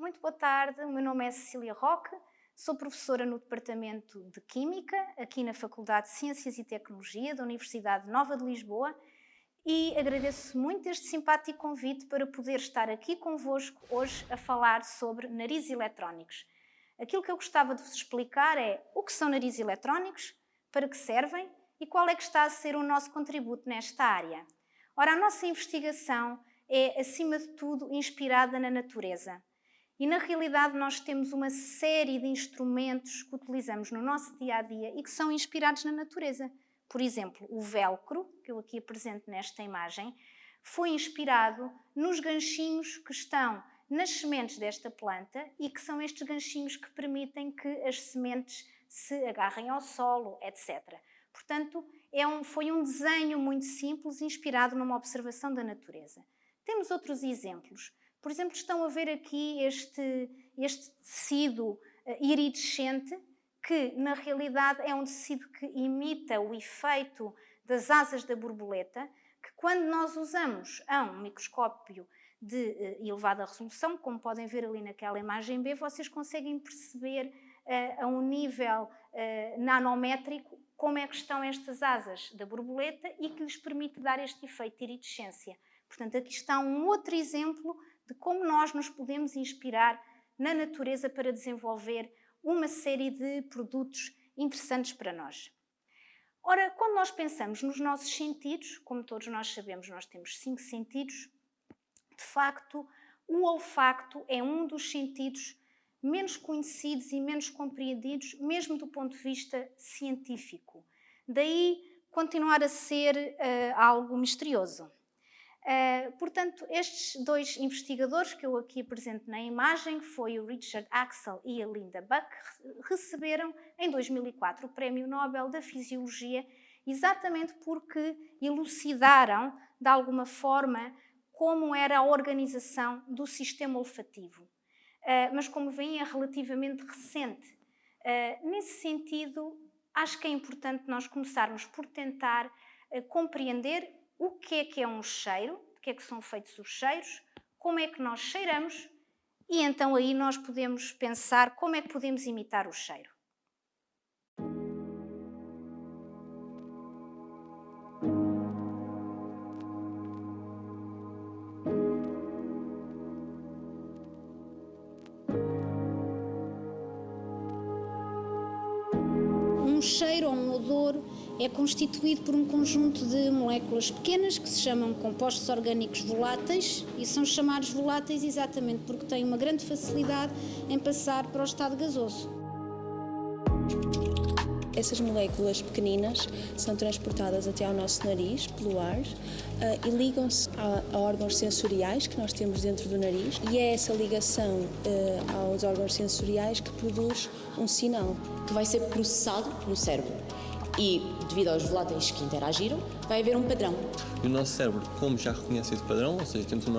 Muito boa tarde, o meu nome é Cecília Roque, sou professora no Departamento de Química, aqui na Faculdade de Ciências e Tecnologia da Universidade Nova de Lisboa, e agradeço muito este simpático convite para poder estar aqui convosco hoje a falar sobre narizes eletrónicos. Aquilo que eu gostava de vos explicar é o que são narizes eletrónicos, para que servem e qual é que está a ser o nosso contributo nesta área. Ora, a nossa investigação é, acima de tudo, inspirada na natureza. E, na realidade, nós temos uma série de instrumentos que utilizamos no nosso dia-a-dia e que são inspirados na natureza. Por exemplo, o velcro, que eu aqui apresento nesta imagem, foi inspirado nos ganchinhos que estão nas sementes desta planta e que são estes ganchinhos que permitem que as sementes se agarrem ao solo, etc. Portanto, foi um desenho muito simples, inspirado numa observação da natureza. Temos outros exemplos. Por exemplo, estão a ver aqui este tecido iridescente, que na realidade é um tecido que imita o efeito das asas da borboleta, que quando nós usamos a um microscópio de elevada resolução, como podem ver ali naquela imagem B, vocês conseguem perceber a um nível nanométrico como é que estão estas asas da borboleta e que lhes permite dar este efeito de iridescência. Portanto, aqui está um outro exemplo de como nós nos podemos inspirar na natureza para desenvolver uma série de produtos interessantes para nós. Ora, quando nós pensamos nos nossos sentidos, como todos nós sabemos, nós temos 5 sentidos, de facto, o olfato é um dos sentidos menos conhecidos e menos compreendidos, mesmo do ponto de vista científico. Daí continuar a ser algo misterioso. Portanto, estes 2 investigadores que eu aqui apresento na imagem, foi o Richard Axel e a Linda Buck, receberam em 2004 o Prémio Nobel da Fisiologia, exatamente porque elucidaram, de alguma forma, como era a organização do sistema olfativo. Mas, como veem, é relativamente recente. Nesse sentido, acho que é importante nós começarmos por tentar compreender o que é um cheiro, de que é que são feitos os cheiros, como é que nós cheiramos e então aí nós podemos pensar como é que podemos imitar o cheiro. Um cheiro ou um odor é constituído por um conjunto de moléculas pequenas que se chamam compostos orgânicos voláteis e são chamados voláteis exatamente porque têm uma grande facilidade em passar para o estado gasoso. Essas moléculas pequeninas são transportadas até ao nosso nariz pelo ar e ligam-se a órgãos sensoriais que nós temos dentro do nariz e é essa ligação aos órgãos sensoriais que produz um sinal. Que vai ser processado no cérebro e, devido aos voláteis que interagiram, vai haver um padrão. E o nosso cérebro, como já reconhece esse padrão, ou seja, temos a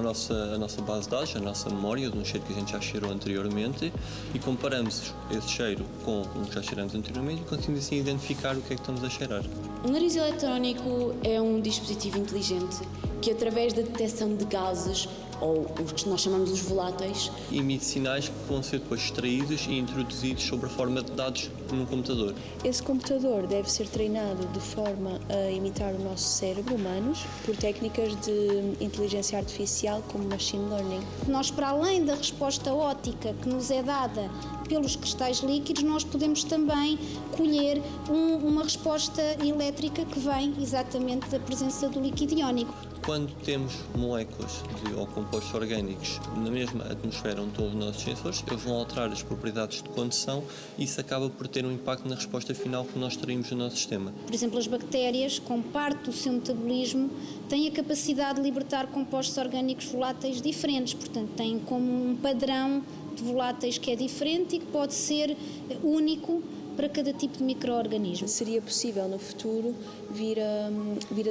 nossa base de dados, a nossa memória de um cheiro que a gente já cheirou anteriormente e comparamos esse cheiro com o que já cheiramos anteriormente e conseguimos assim identificar o que é que estamos a cheirar. O nariz eletrónico é um dispositivo inteligente que, através da detecção de gases, ou os que nós chamamos os voláteis, emite sinais que vão ser depois extraídos e introduzidos sob a forma de dados num computador. Esse computador deve ser treinado de forma a imitar o nosso cérebro, humanos, por técnicas de inteligência artificial como machine learning. Nós, para além da resposta óptica que nos é dada pelos cristais líquidos, nós podemos também colher uma resposta elétrica que vem exatamente da presença do líquido iónico. Quando temos moléculas ou compostos orgânicos na mesma atmosfera onde estão os nossos sensores, eles vão alterar as propriedades de condução e isso acaba por ter um impacto na resposta final que nós teremos no nosso sistema. Por exemplo, as bactérias, com parte do seu metabolismo, têm a capacidade de libertar compostos orgânicos voláteis diferentes, portanto, têm como um padrão de voláteis que é diferente e que pode ser único para cada tipo de micro-organismo. Seria possível no futuro vir a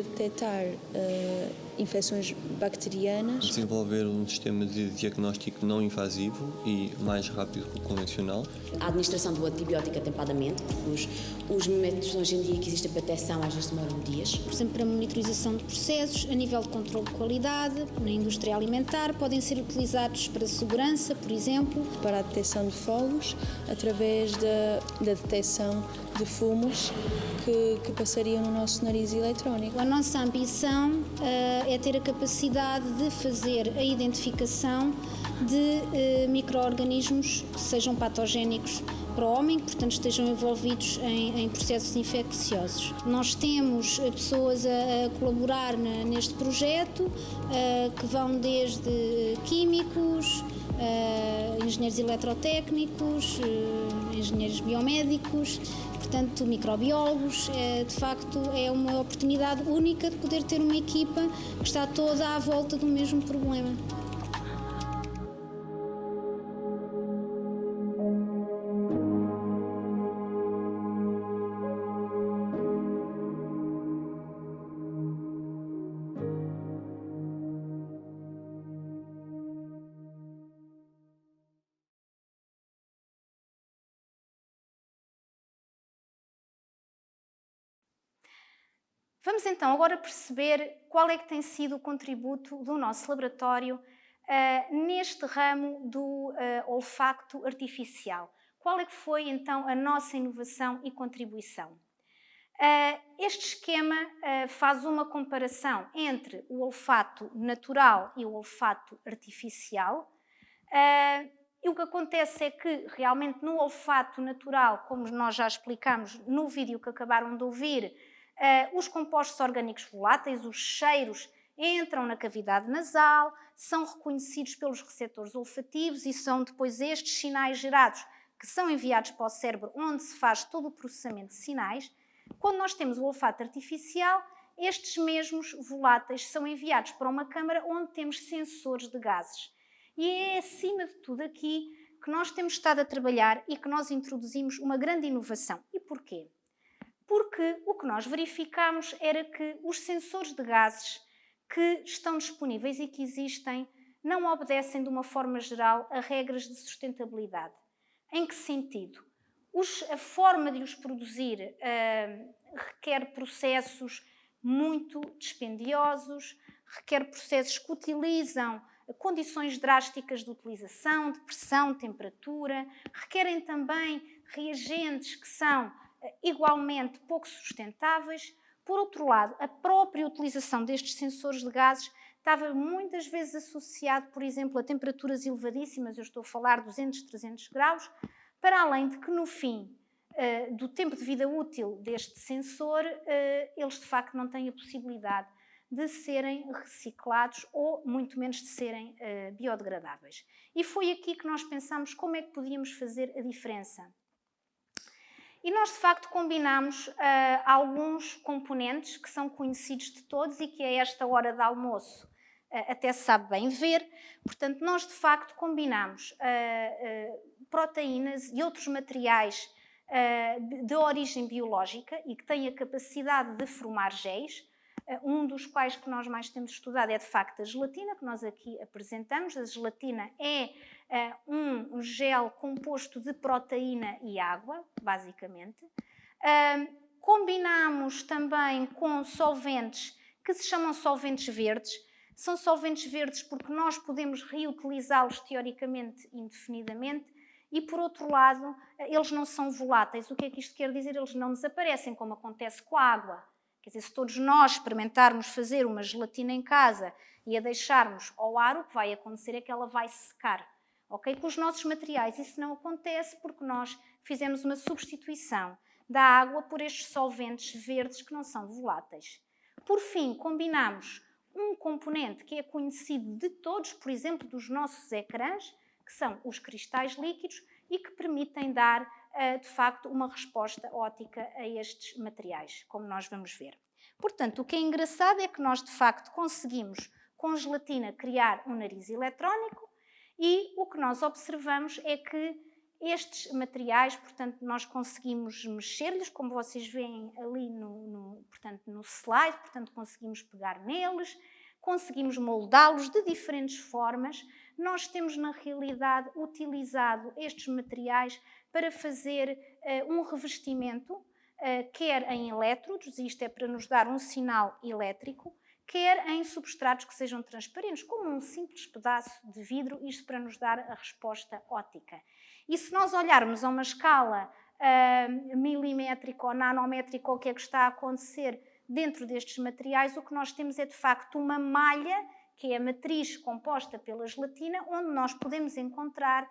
detectar infecções bacterianas. Desenvolver um sistema de diagnóstico não invasivo e mais rápido que o convencional. A administração do antibiótico atempadamente, porque os métodos hoje em dia que existem para detecção às vezes demoram dias. Por exemplo, para monitorização de processos, a nível de controle de qualidade, na indústria alimentar, podem ser utilizados para segurança, por exemplo. Para a detecção de fogos, através da detecção de fumos que passariam no nosso nariz eletrónico. A nossa ambição é ter a capacidade de fazer a identificação de micro-organismos que sejam patogénicos para o homem, que portanto estejam envolvidos em processos infecciosos. Nós temos pessoas a colaborar neste projeto, que vão desde químicos, engenheiros eletrotécnicos, engenheiros biomédicos, portanto microbiólogos. De facto é uma oportunidade única de poder ter uma equipa que está toda à volta do mesmo problema. Vamos então agora perceber qual é que tem sido o contributo do nosso laboratório neste ramo do olfacto artificial. Qual é que foi então a nossa inovação e contribuição? Este esquema faz uma comparação entre o olfato natural e o olfato artificial. E o que acontece é que realmente no olfato natural, como nós já explicamos no vídeo que acabaram de ouvir, os compostos orgânicos voláteis, os cheiros, entram na cavidade nasal, são reconhecidos pelos receptores olfativos e são depois estes sinais gerados que são enviados para o cérebro, onde se faz todo o processamento de sinais. Quando nós temos o olfato artificial, estes mesmos voláteis são enviados para uma câmara onde temos sensores de gases. E é acima de tudo aqui que nós temos estado a trabalhar e que nós introduzimos uma grande inovação. E porquê? Porque o que nós verificámos era que os sensores de gases que estão disponíveis e que existem não obedecem de uma forma geral a regras de sustentabilidade. Em que sentido? A forma de os produzir requer processos muito dispendiosos, requer processos que utilizam condições drásticas de utilização, de pressão, temperatura, requerem também reagentes que são igualmente pouco sustentáveis. Por outro lado, a própria utilização destes sensores de gases estava muitas vezes associado, por exemplo, a temperaturas elevadíssimas, eu estou a falar 200, 300 graus, para além de que no fim do tempo de vida útil deste sensor, eles de facto não têm a possibilidade de serem reciclados ou muito menos de serem biodegradáveis. E foi aqui que nós pensámos como é que podíamos fazer a diferença. E nós, de facto, combinámos alguns componentes que são conhecidos de todos e que a esta hora de almoço até se sabe bem ver. Portanto, nós, de facto, combinámos proteínas e outros materiais de origem biológica e que têm a capacidade de formar géis. Um dos quais que nós mais temos estudado é, de facto, a gelatina, que nós aqui apresentamos. A gelatina é um gel composto de proteína e água, basicamente. Combinamos também com solventes que se chamam solventes verdes. São solventes verdes porque nós podemos reutilizá-los teoricamente indefinidamente e, por outro lado, eles não são voláteis. O que é que isto quer dizer? Eles não desaparecem, como acontece com a água. Quer dizer, se todos nós experimentarmos fazer uma gelatina em casa e a deixarmos ao ar, o que vai acontecer é que ela vai secar. Okay? Com os nossos materiais isso não acontece porque nós fizemos uma substituição da água por estes solventes verdes que não são voláteis. Por fim, combinamos um componente que é conhecido de todos, por exemplo, dos nossos ecrãs, que são os cristais líquidos e que permitem dar, de facto, uma resposta óptica a estes materiais, como nós vamos ver. Portanto, o que é engraçado é que nós, de facto, conseguimos, com gelatina, criar um nariz eletrónico e o que nós observamos é que Estes materiais, portanto, nós conseguimos mexer-lhes, como vocês veem ali portanto, no slide, portanto, conseguimos pegar neles, conseguimos moldá-los de diferentes formas. Nós temos, na realidade, utilizado estes materiais para fazer um revestimento, quer em elétrodos, isto é para nos dar um sinal elétrico, quer em substratos que sejam transparentes, como um simples pedaço de vidro, isto para nos dar a resposta óptica. E se nós olharmos a uma escala milimétrica ou nanométrica, o que é que está a acontecer dentro destes materiais, o que nós temos é de facto uma malha, que é a matriz composta pela gelatina, onde nós podemos encontrar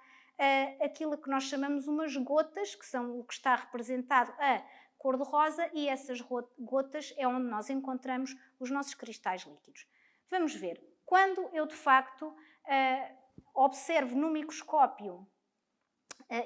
aquilo que nós chamamos umas gotas, que são o que está representado a cor-de-rosa, e essas gotas é onde nós encontramos os nossos cristais líquidos. Vamos ver. Quando eu, de facto, observo no microscópio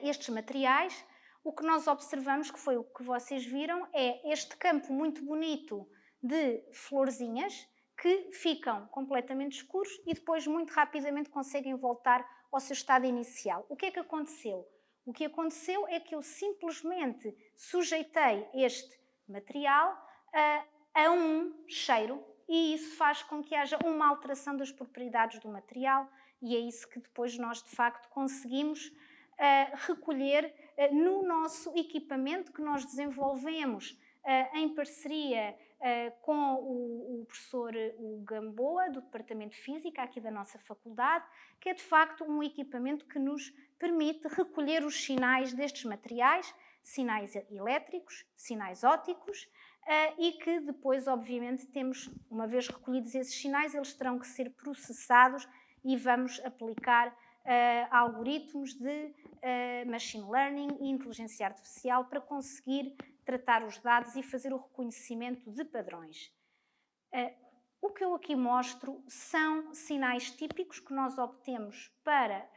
estes materiais, o que nós observamos, que foi o que vocês viram, é este campo muito bonito de florzinhas que ficam completamente escuros e depois muito rapidamente conseguem voltar ao seu estado inicial. O que é que aconteceu? O que aconteceu é que eu simplesmente sujeitei este material a um cheiro e isso faz com que haja uma alteração das propriedades do material e é isso que depois nós, de facto, conseguimos recolher no nosso equipamento que nós desenvolvemos em parceria com o professor Gamboa, do Departamento de Física, aqui da nossa faculdade, que é de facto um equipamento que nos permite recolher os sinais destes materiais, sinais elétricos, sinais ópticos, e que depois, obviamente, temos, uma vez recolhidos esses sinais, eles terão que ser processados e vamos aplicar algoritmos de machine learning e inteligência artificial para conseguir tratar os dados e fazer o reconhecimento de padrões. O que eu aqui mostro são sinais típicos que nós obtemos para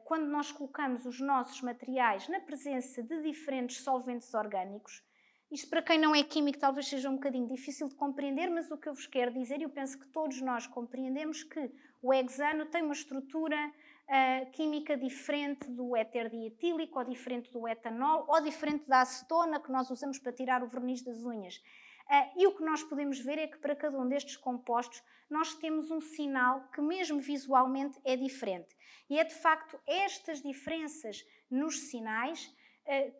quando nós colocamos os nossos materiais na presença de diferentes solventes orgânicos. Isto, para quem não é químico, talvez seja um bocadinho difícil de compreender, mas o que eu vos quero dizer, e eu penso que todos nós compreendemos, que o hexano tem uma estrutura química diferente do éter dietílico, ou diferente do etanol, ou diferente da acetona que nós usamos para tirar o verniz das unhas. E o que nós podemos ver é que para cada um destes compostos nós temos um sinal que mesmo visualmente é diferente. E é de facto estas diferenças nos sinais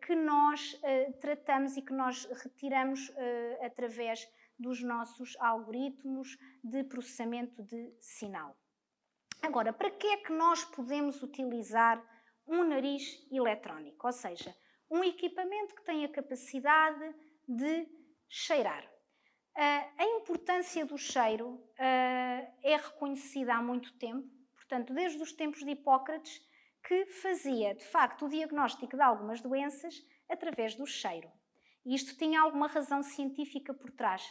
que nós tratamos e que nós retiramos através dos nossos algoritmos de processamento de sinal. Agora, para que é que nós podemos utilizar um nariz eletrónico? Ou seja, um equipamento que tem a capacidade de cheirar. A importância do cheiro é reconhecida há muito tempo, portanto, desde os tempos de Hipócrates, que fazia, de facto, o diagnóstico de algumas doenças através do cheiro. E isto tinha alguma razão científica por trás.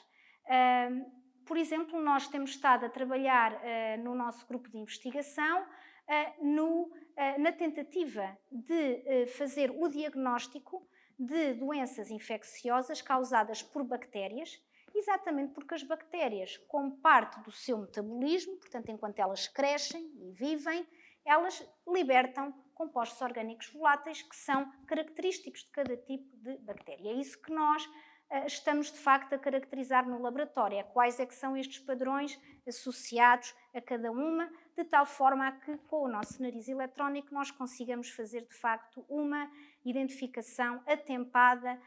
Por exemplo, nós temos estado a trabalhar no nosso grupo de investigação na tentativa de fazer o diagnóstico de doenças infecciosas causadas por bactérias, exatamente porque as bactérias, como parte do seu metabolismo, portanto, enquanto elas crescem e vivem, elas libertam compostos orgânicos voláteis que são característicos de cada tipo de bactéria. É isso que nós estamos, de facto, a caracterizar no laboratório. Quais é que são estes padrões associados a cada uma, de tal forma a que, com o nosso nariz eletrónico, nós consigamos fazer, de facto, uma identificação atempada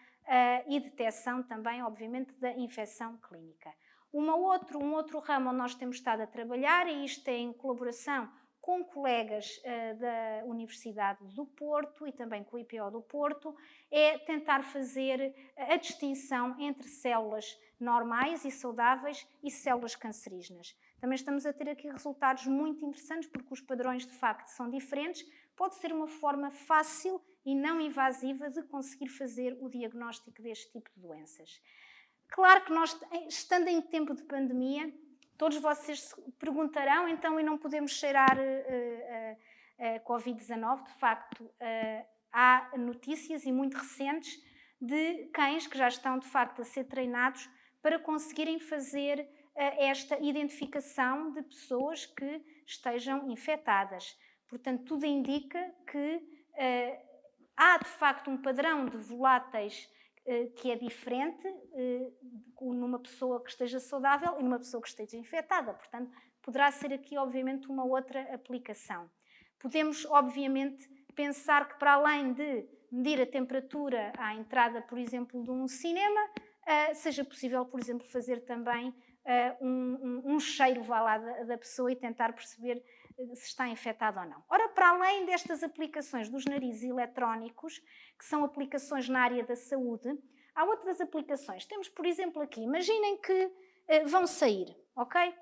e detecção também, obviamente, da infecção clínica. Um outro ramo onde nós temos estado a trabalhar, e isto é em colaboração com colegas da Universidade do Porto e também com o IPO do Porto, é tentar fazer a distinção entre células normais e saudáveis e células cancerígenas. Também estamos a ter aqui resultados muito interessantes, porque os padrões de facto são diferentes. Pode ser uma forma fácil e não invasiva de conseguir fazer o diagnóstico deste tipo de doenças. Claro que nós, estando em tempo de pandemia, todos vocês se perguntarão, então, e não podemos cheirar a Covid-19? De facto, há notícias, e muito recentes, de cães que já estão, de facto, a ser treinados para conseguirem fazer esta identificação de pessoas que estejam infectadas. Portanto, tudo indica que há de facto um padrão de voláteis que é diferente numa pessoa que esteja saudável e numa pessoa que esteja infectada. Portanto, poderá ser aqui, obviamente, uma outra aplicação. Podemos, obviamente, pensar que, para além de medir a temperatura à entrada, por exemplo, de um cinema, seja possível, por exemplo, fazer também um cheiro, vá lá, da pessoa e tentar perceber se está infectado ou não. Ora, para além destas aplicações dos narizes eletrónicos, que são aplicações na área da saúde, há outras aplicações. Temos, por exemplo, aqui, imaginem que vão sair, ok?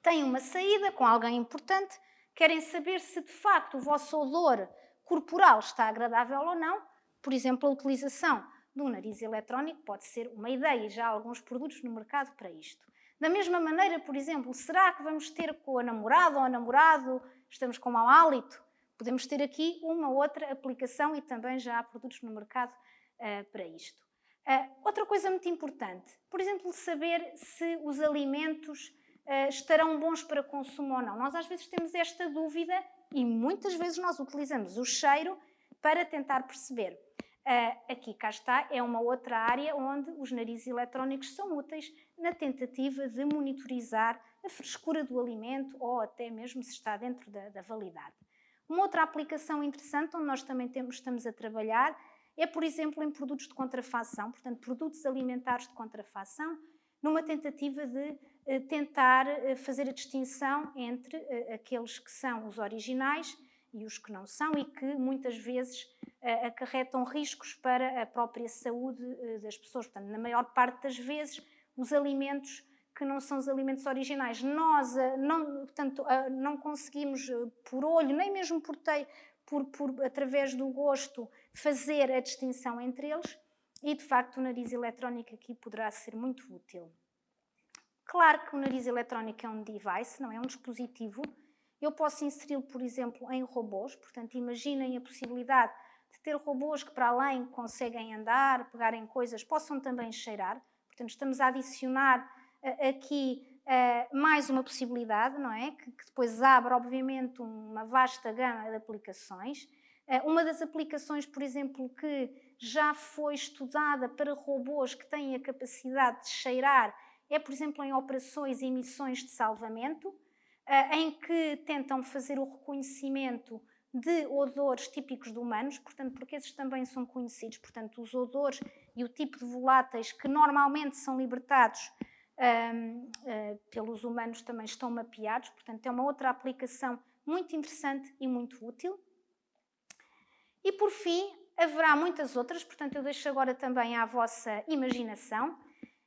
Têm uma saída com alguém importante, querem saber se de facto o vosso odor corporal está agradável ou não. Por exemplo, a utilização de um nariz eletrónico pode ser uma ideia, e já há alguns produtos no mercado para isto. Da mesma maneira, por exemplo, será que vamos ter com a namorada ou a namorado, estamos com mau hálito? Podemos ter aqui uma outra aplicação e também já há produtos no mercado para isto. Outra coisa muito importante, por exemplo, saber se os alimentos estarão bons para consumo ou não. Nós às vezes temos esta dúvida e muitas vezes nós utilizamos o cheiro para tentar perceber. Aqui, cá está, é uma outra área onde os narizes eletrónicos são úteis na tentativa de monitorizar a frescura do alimento ou até mesmo se está dentro da validade. Uma outra aplicação interessante onde nós também estamos a trabalhar é, por exemplo, em produtos de contrafação, portanto, produtos alimentares de contrafação, numa tentativa de tentar fazer a distinção entre aqueles que são os originais e os que não são e que muitas vezes acarretam riscos para a própria saúde das pessoas. Portanto, na maior parte das vezes, os alimentos que não são os alimentos originais, nós não conseguimos por olho, nem mesmo através do gosto, fazer a distinção entre eles e, de facto, o nariz eletrónico aqui poderá ser muito útil. Claro que o nariz eletrónico é um device, não é um dispositivo. Eu posso inseri-lo, por exemplo, em robôs. Portanto, imaginem a possibilidade de ter robôs que, para além, conseguem andar, pegar em coisas, possam também cheirar. Portanto, estamos a adicionar aqui mais uma possibilidade, não é? Que depois abre, obviamente, uma vasta gama de aplicações. Uma das aplicações, por exemplo, que já foi estudada para robôs que têm a capacidade de cheirar é, por exemplo, em operações e missões de salvamento, em que tentam fazer o reconhecimento de odores típicos de humanos, portanto, porque esses também são conhecidos, portanto, os odores e o tipo de voláteis que normalmente são libertados pelos humanos também estão mapeados, portanto, é uma outra aplicação muito interessante e muito útil. E, por fim, haverá muitas outras, portanto, eu deixo agora também à vossa imaginação.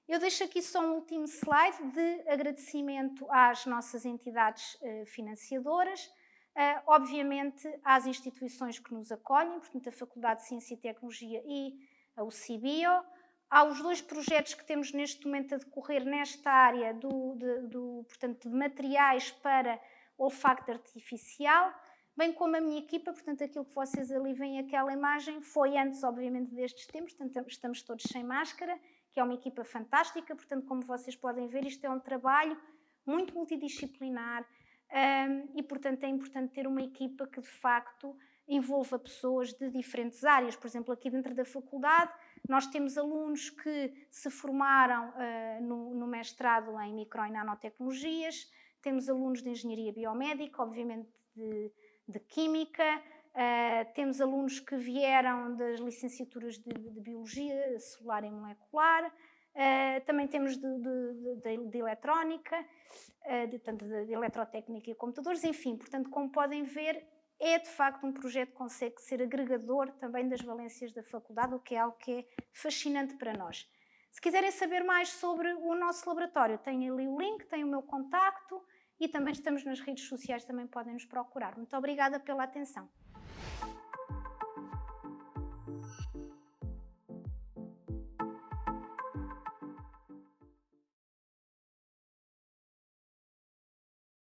Eu deixo aqui só um último slide de agradecimento às nossas entidades financiadoras, obviamente às instituições que nos acolhem, portanto a Faculdade de Ciência e Tecnologia e a UCBio, aos 2 projetos que temos neste momento a decorrer nesta área portanto, de materiais para olfacto artificial, bem como a minha equipa, portanto aquilo que vocês ali veem, aquela imagem, foi antes obviamente destes tempos, portanto estamos todos sem máscara, que é uma equipa fantástica, portanto, como vocês podem ver, isto é um trabalho muito multidisciplinar e, portanto, é importante ter uma equipa que, de facto, envolva pessoas de diferentes áreas. Por exemplo, aqui dentro da faculdade, nós temos alunos que se formaram no mestrado em micro e nanotecnologias, temos alunos de engenharia biomédica, obviamente de química, temos alunos que vieram das licenciaturas de biologia celular e molecular, também temos de eletrónica, de eletrotécnica e computadores, enfim, portanto, como podem ver, é de facto um projeto que consegue ser agregador também das valências da faculdade, o que é algo que é fascinante para nós. Se quiserem saber mais sobre o nosso laboratório, têm ali o link, têm o meu contacto e também estamos nas redes sociais, também podem nos procurar. Muito obrigada pela atenção.